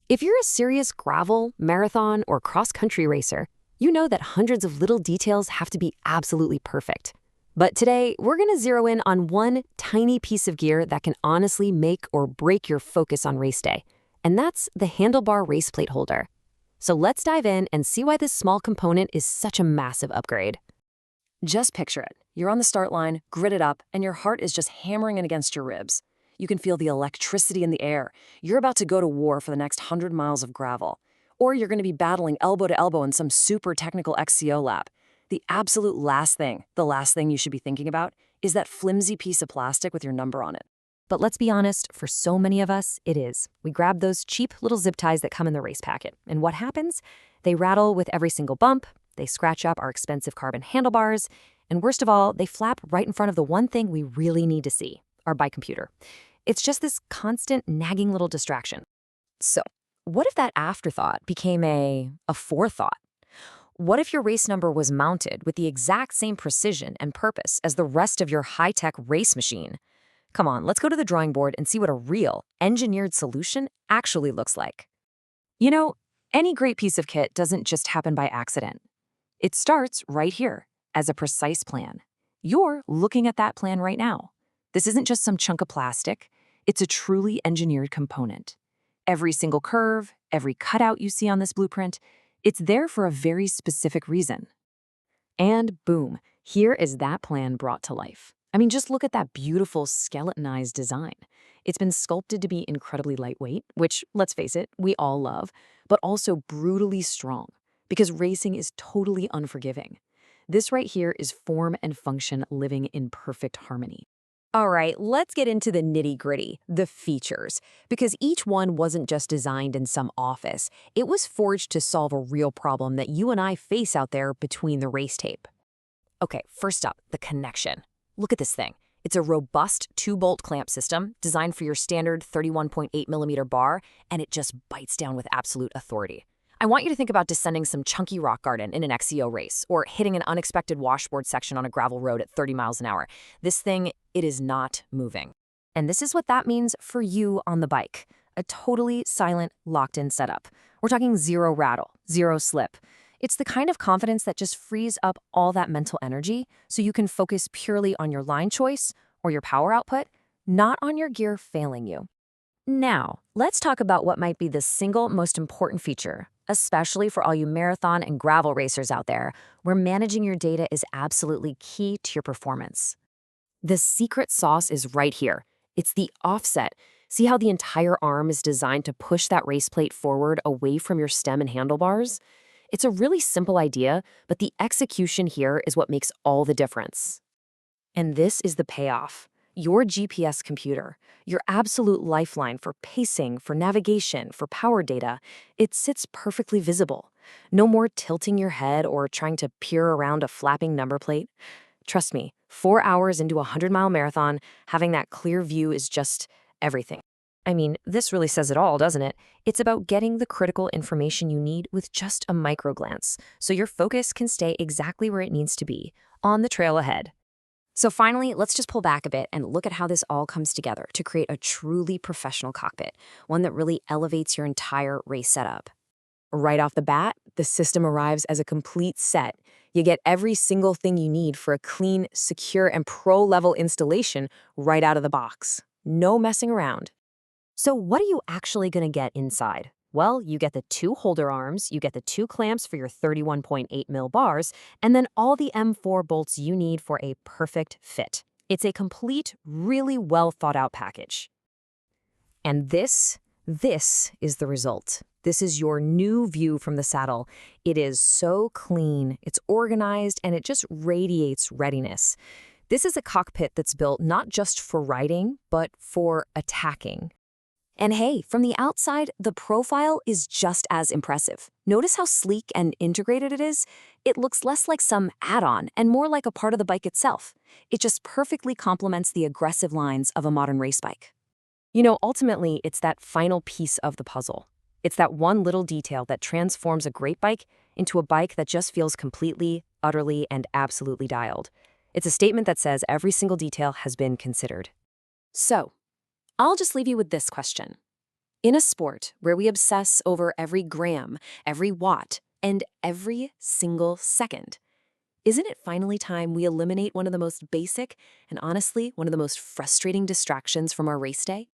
If you're a serious gravel, marathon, or cross-country racer, you know that hundreds of little details have to be absolutely perfect. But today, we're going to zero in on one tiny piece of gear that can honestly make or break your focus on race day, and that's the handlebar race plate holder. So let's dive in and see why this small component is such a massive upgrade. Just picture it. You're on the start line, gridded up, and your heart is just hammering it against your ribs. You can feel the electricity in the air. You're about to go to war for the next 100 miles of gravel. Or you're going to be battling elbow to elbow in some super technical XCO lap. The absolute last thing, the last thing you should be thinking about, is that flimsy piece of plastic with your number on it. But let's be honest, for so many of us, it is. We grab those cheap little zip ties that come in the race packet. And what happens? They rattle with every single bump, they scratch up our expensive carbon handlebars, and worst of all, they flap right in front of the one thing we really need to see, our bike computer. It's just this constant, nagging little distraction. So, what if that afterthought became a forethought? What if your race number was mounted with the exact same precision and purpose as the rest of your high-tech race machine? Come on, let's go to the drawing board and see what a real, engineered solution actually looks like. You know, any great piece of kit doesn't just happen by accident. It starts right here, as a precise plan. You're looking at that plan right now. This isn't just some chunk of plastic. It's a truly engineered component. Every single curve, every cutout you see on this blueprint, it's there for a very specific reason. And boom, here is that plan brought to life. I mean, just look at that beautiful skeletonized design. It's been sculpted to be incredibly lightweight, which, let's face it, we all love, but also brutally strong, because racing is totally unforgiving. This right here is form and function living in perfect harmony. All right, let's get into the nitty-gritty, the features, because each one wasn't just designed in some office. It was forged to solve a real problem that you and I face out there between the race tape. Okay, first up, the connection. Look at this thing. It's a robust 2-bolt clamp system designed for your standard 31.8mm bar, and it just bites down with absolute authority. I want you to think about descending some chunky rock garden in an XCO race or hitting an unexpected washboard section on a gravel road at 30 miles an hour. This thing, it is not moving. And this is what that means for you on the bike. A totally silent, locked-in setup. We're talking zero rattle, zero slip. It's the kind of confidence that just frees up all that mental energy so you can focus purely on your line choice or your power output, not on your gear failing you. Now, let's talk about what might be the single most important feature, especially for all you marathon and gravel racers out there, where managing your data is absolutely key to your performance. The secret sauce is right here. It's the offset. See how the entire arm is designed to push that race plate forward away from your stem and handlebars? It's a really simple idea, but the execution here is what makes all the difference. And this is the payoff. Your GPS computer, your absolute lifeline for pacing, for navigation, for power data, it sits perfectly visible. No more tilting your head or trying to peer around a flapping number plate. Trust me, 4 hours into a 100-mile marathon, having that clear view is just everything. I mean, this really says it all, doesn't it? It's about getting the critical information you need with just a micro glance, so your focus can stay exactly where it needs to be, on the trail ahead. So finally, let's just pull back a bit and look at how this all comes together to create a truly professional cockpit, one that really elevates your entire race setup. Right off the bat, the system arrives as a complete set. You get every single thing you need for a clean, secure, and pro-level installation right out of the box. No messing around. So what are you actually going to get inside? Well, you get the 2 holder arms, you get the 2 clamps for your 31.8mm bars, and then all the M4 bolts you need for a perfect fit. It's a complete, really well thought out package. And this is the result. This is your new view from the saddle. It is so clean, it's organized, and it just radiates readiness. This is a cockpit that's built not just for riding, but for attacking. And hey, from the outside, the profile is just as impressive. Notice how sleek and integrated it is? It looks less like some add-on and more like a part of the bike itself. It just perfectly complements the aggressive lines of a modern race bike. You know, ultimately, it's that final piece of the puzzle. It's that one little detail that transforms a great bike into a bike that just feels completely, utterly, and absolutely dialed. It's a statement that says every single detail has been considered. So, I'll just leave you with this question. In a sport where we obsess over every gram, every watt, and every single second, isn't it finally time we eliminate one of the most basic and honestly one of the most frustrating distractions from our race day?